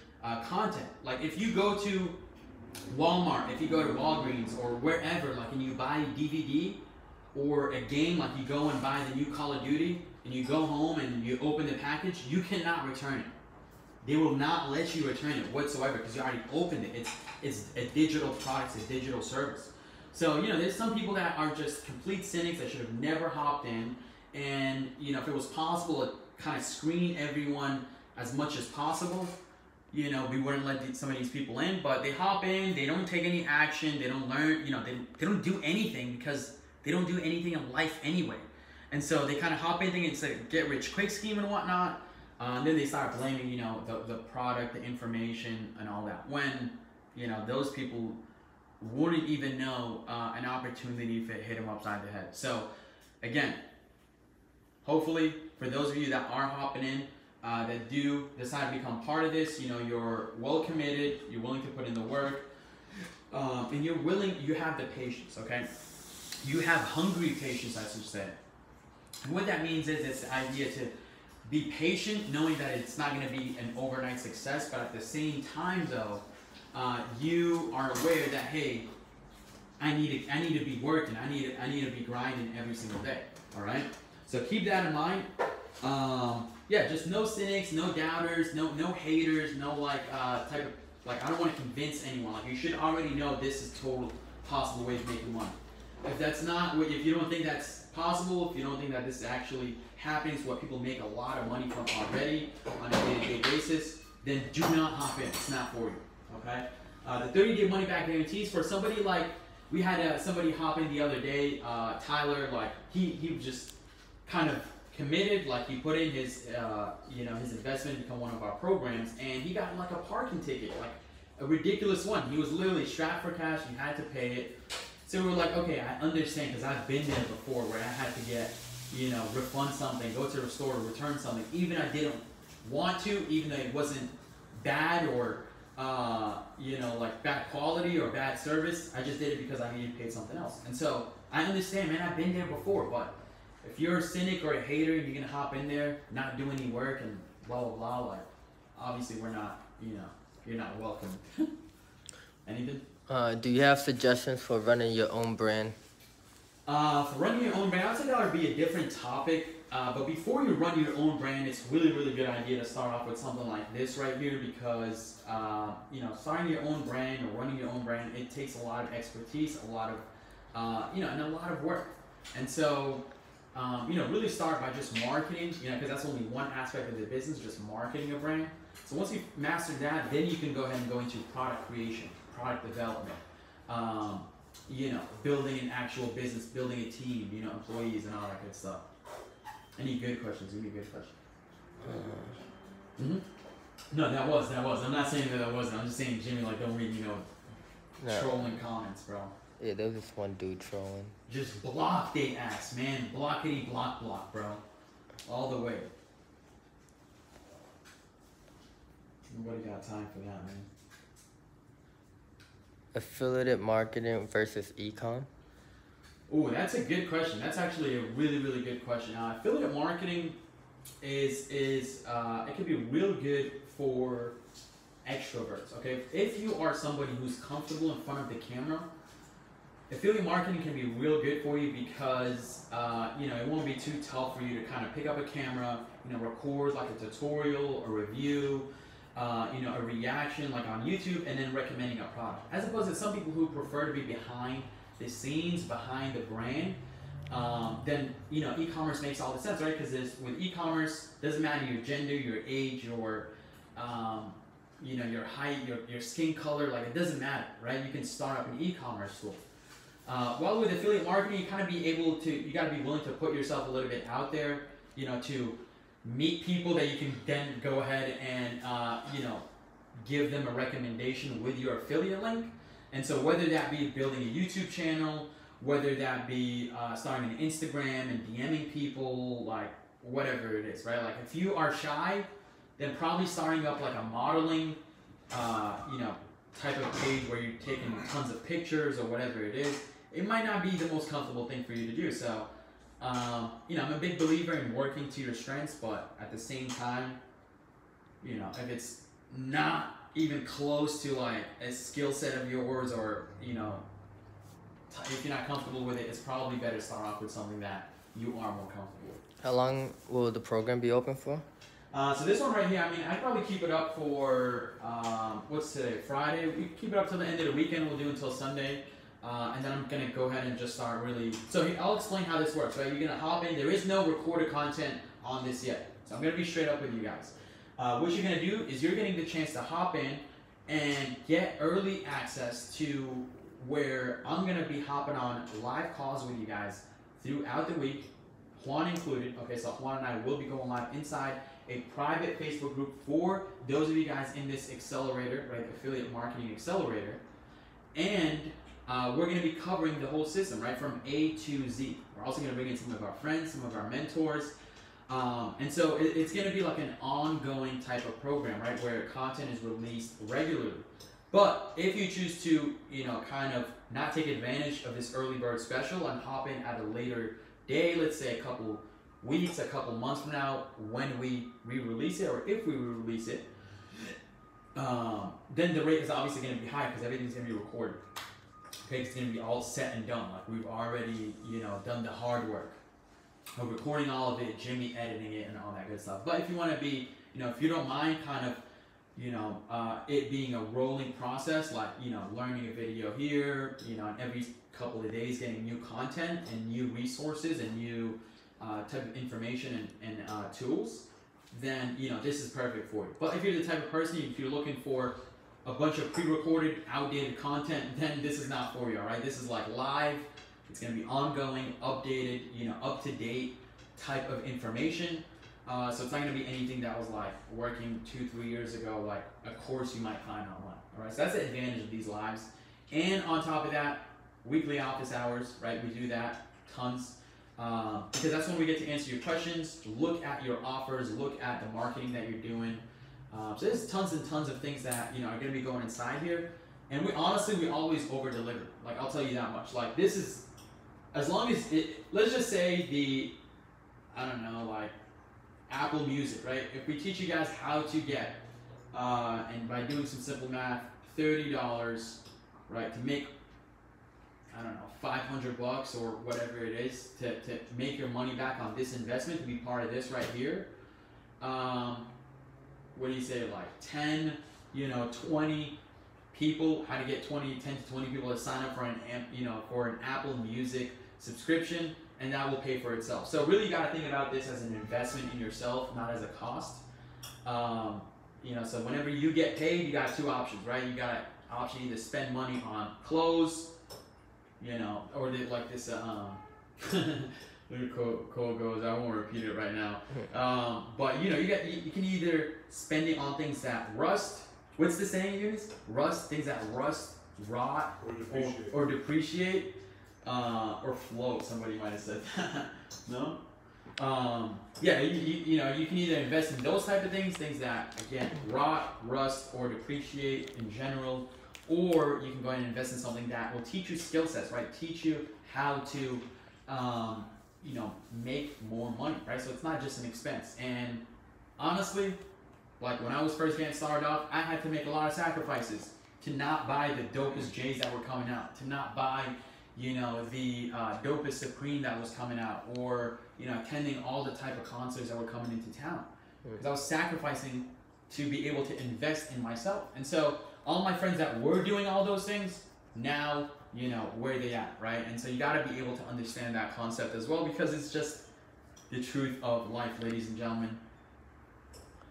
content. Like if you go to Walmart, if you go to Walgreens or wherever, like, and you buy a DVD or a game, like you go and buy the new Call of Duty, and you go home and you open the package, you cannot return it. They will not let you return it whatsoever because you already opened it. It's a digital product, it's a digital service. So, you know, there's some people that are just complete cynics that should have never hopped in. And, you know, if it was possible to kind of screen everyone as much as possible, you know, we wouldn't let some of these people in. But they hop in, they don't take any action, they don't learn, you know, they don't do anything because they don't do anything in life anyway. And so they kind of hop in thinking it's like a get-rich-quick scheme and whatnot. And then they start blaming, you know, the product, the information, and all that. When, you know, those people wouldn't even know an opportunity if it hit them upside the head. So, again, hopefully, for those of you that are hopping in, that do decide to become part of this, you know, you're well committed, you're willing to put in the work, and you're willing, you have the patience, okay? You have hungry patience, I should say. And what that means is it's the idea to be patient, knowing that it's not going to be an overnight success, but at the same time, though, you are aware that, hey, I need to be working, I need to be grinding every single day. All right. So keep that in mind. Yeah, just no cynics, no doubters, no haters, no like type of like I don't want to convince anyone. Like you should already know this is total possible way of making money. If that's not, if you don't think that's possible, if you don't think that this actually happens, what people make a lot of money from already on a day-to-day basis, then do not hop in. It's not for you. Okay. The 30-day money back guarantees for somebody like we had somebody hop in the other day. Tyler, like he was just kind of committed. Like he put in his you know his investment to become one of our programs, and he got like a parking ticket, like a ridiculous one. He was literally strapped for cash. He had to pay it. So we're like, okay, I understand because I've been there before where I had to get, you know, refund something, go to the store, return something, even I didn't want to, even though it wasn't bad or, you know, like bad quality or bad service. I just did it because I needed to pay something else. And so I understand, man, I've been there before, but if you're a cynic or a hater, you're going to hop in there, not do any work and blah, blah, blah, like, obviously we're not, you know, you're not welcome. Anything? Do you have suggestions for running your own brand? For running your own brand, I'd say that would be a different topic. But before you run your own brand, it's really, really good idea to start off with something like this right here because, you know, starting your own brand or running your own brand, it takes a lot of expertise, a lot of, you know, and a lot of work. And so, you know, really start by just marketing, you know, because that's only one aspect of the business, just marketing a brand. So once you've mastered that, then you can go ahead and go into product creation, product development, you know, building an actual business, building a team, you know, employees and all that good stuff. Any good questions? Give me a good question. No, that was. I'm not saying that wasn't. I'm just saying, Jimmy, like, don't read, you know, trolling comments, bro. Yeah, there was this one dude trolling. Just block they ass, man. Blockity block, bro. All the way. Nobody got time for that, man. Affiliate marketing versus e-com? Oh, that's a good question. That's actually a really, really good question. Affiliate marketing is it can be real good for extroverts. Okay, if you are somebody who's comfortable in front of the camera, affiliate marketing can be real good for you because you know it won't be too tough for you to kind of pick up a camera, you know, record like a tutorial, a review, you know, a reaction like on YouTube, and then recommending a product. As opposed to some people who prefer to be behind the scenes, behind the brand, then, you know, e-commerce makes all the sense, right? Because with e-commerce, doesn't matter your gender, your age, your, you know, your height, your skin color, like it doesn't matter, right? You can start up an e-commerce tool. While with affiliate marketing, you kind of be able to, you got to be willing to put yourself a little bit out there, you know, to meet people that you can then go ahead and, you know, give them a recommendation with your affiliate link. And so whether that be building a YouTube channel, whether that be starting an Instagram and DMing people, like whatever it is, right? Like if you are shy, then probably starting up like a modeling, you know, type of page where you're taking tons of pictures or whatever it is, it might not be the most comfortable thing for you to do. So, you know, I'm a big believer in working to your strengths, but at the same time, you know, if it's not even close to like a skill set of yours, or if you're not comfortable with it, it's probably better to start off with something that you are more comfortable with. How long will the program be open for? So this one right here, I mean, I'd probably keep it up for, what's today, Friday? We keep it up till the end of the weekend. We'll do until Sunday. And then I'm going to go ahead and just start really. So I'll explain how this works, right? You're going to hop in. There is no recorded content on this yet. So I'm going to be straight up with you guys. What you're going to do is you're getting the chance to hop in and get early access to where I'm going to be hopping on live calls with you guys throughout the week, Juan included. Okay, so Juan and I will be going live inside a private Facebook group for those of you guys in this accelerator, right, affiliate marketing accelerator. And we're going to be covering the whole system, right, from A to Z. We're also going to bring in some of our friends, some of our mentors. And so it's going to be like an ongoing type of program, right, where content is released regularly. But if you choose to, kind of not take advantage of this early bird special and hop in at a later day, let's say a couple weeks, a couple months from now, when we re-release it, or if we re-release it, then the rate is obviously going to be high because everything's going to be recorded. Okay, it's going to be all set and done. Like we've already, done the hard work of recording all of it, Jimmy editing it, and all that good stuff. But if you want to be, if you don't mind kind of, it being a rolling process, like, learning a video here, and every couple of days getting new content and new resources and new type of information and tools, then, this is perfect for you. But if you're the type of person, if you're looking for a bunch of pre-recorded, outdated content, then this is not for you, all right? This is like live. It's going to be ongoing, updated, up-to-date type of information. So it's not going to be anything that was like working 2-3 years ago, like a course you might find online. All right, so that's the advantage of these lives. And on top of that, weekly office hours, right? We do that tons because that's when we get to answer your questions, look at your offers, look at the marketing that you're doing. So there's tons and tons of things that are going to be going inside here. And we always over deliver. Like, I'll tell you that much. Like, this is, as long as let's just say like Apple Music, right? If we teach you guys how to get, and by doing some simple math, $30, right, to make, $500 or whatever it is, to make your money back on this investment, to be part of this right here. What do you say, like 10, 20 people, how to get 10 to 20 people to sign up for an Apple Music subscription, and that will pay for itself. So really you got to think about this as an investment in yourself, not as a cost. So whenever you get paid, you got two options, right? You got an option either spend money on clothes, or like this, Cole goes, I won't repeat it right now. But you can either spend it on things that rust. What's the saying, Eunice? Things that rust, rot, or depreciate, or float. Somebody might have said that. No? You can either invest in those type of things that, again, rot, rust, or depreciate in general, or you can go ahead and invest in something that will teach you skill sets, right? Teach you how to, make more money, right? So it's not just an expense. And honestly, like when I was first getting started off, I had to make a lot of sacrifices to not buy the dopest J's that were coming out, to not buy, the dopest Supreme that was coming out, or, attending all the type of concerts that were coming into town. Because I was sacrificing to be able to invest in myself. And so all my friends that were doing all those things, now, where they at, right? And so you got to be able to understand that concept as well, because it's just the truth of life, ladies and gentlemen.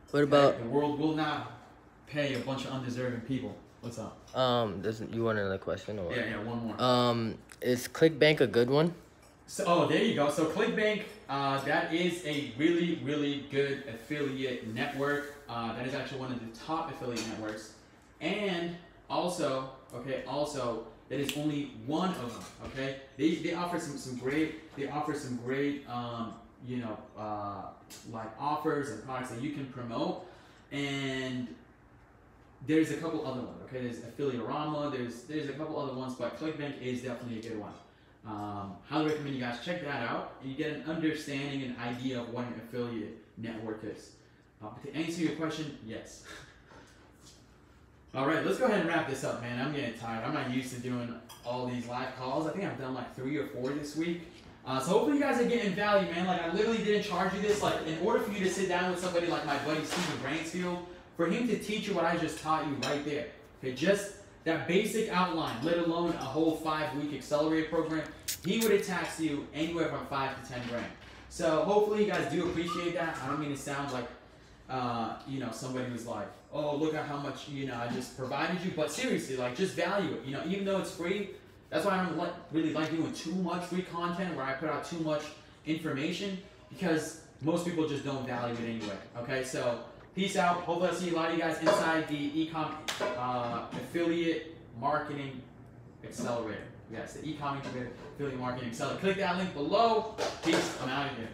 What about the world will not pay a bunch of undeserving people. What's up? You want another question or? Yeah, one more. Is ClickBank a good one? So, there you go. So ClickBank, that is a really, really good affiliate network. That is actually one of the top affiliate networks. And also, that is only one of them. Okay, they offer some great like offers and products that you can promote. And there's a couple other ones. Okay, there's Affiliatorama. There's a couple other ones, but ClickBank is definitely a good one. Highly recommend you guys check that out, and you get an understanding and idea of what an affiliate network is. But to answer your question, yes. All right, let's go ahead and wrap this up, man. I'm getting tired. I'm not used to doing all these live calls. I think I've done like 3 or 4 this week. So hopefully you guys are getting value, man. Like, I literally didn't charge you this. Like, in order for you to sit down with somebody like my buddy Steven Bransfield, for him to teach you what I just taught you right there, okay, just that basic outline, let alone a whole 5-week accelerator program, he would have taxed you anywhere from 5 to 10 grand. So hopefully you guys do appreciate that. I don't mean to sound like, you know, somebody who's like, oh, look at how much, you know, I just provided you. But seriously, like, just value it. You know, even though it's free, that's why I don't really like doing too much free content where I put out too much information, because most people just don't value it anyway. Okay, so peace out. Hopefully I'll see a lot of you guys inside the e-com affiliate marketing accelerator. Yes, the e-com affiliate marketing accelerator. Click that link below. Peace. I'm out of here.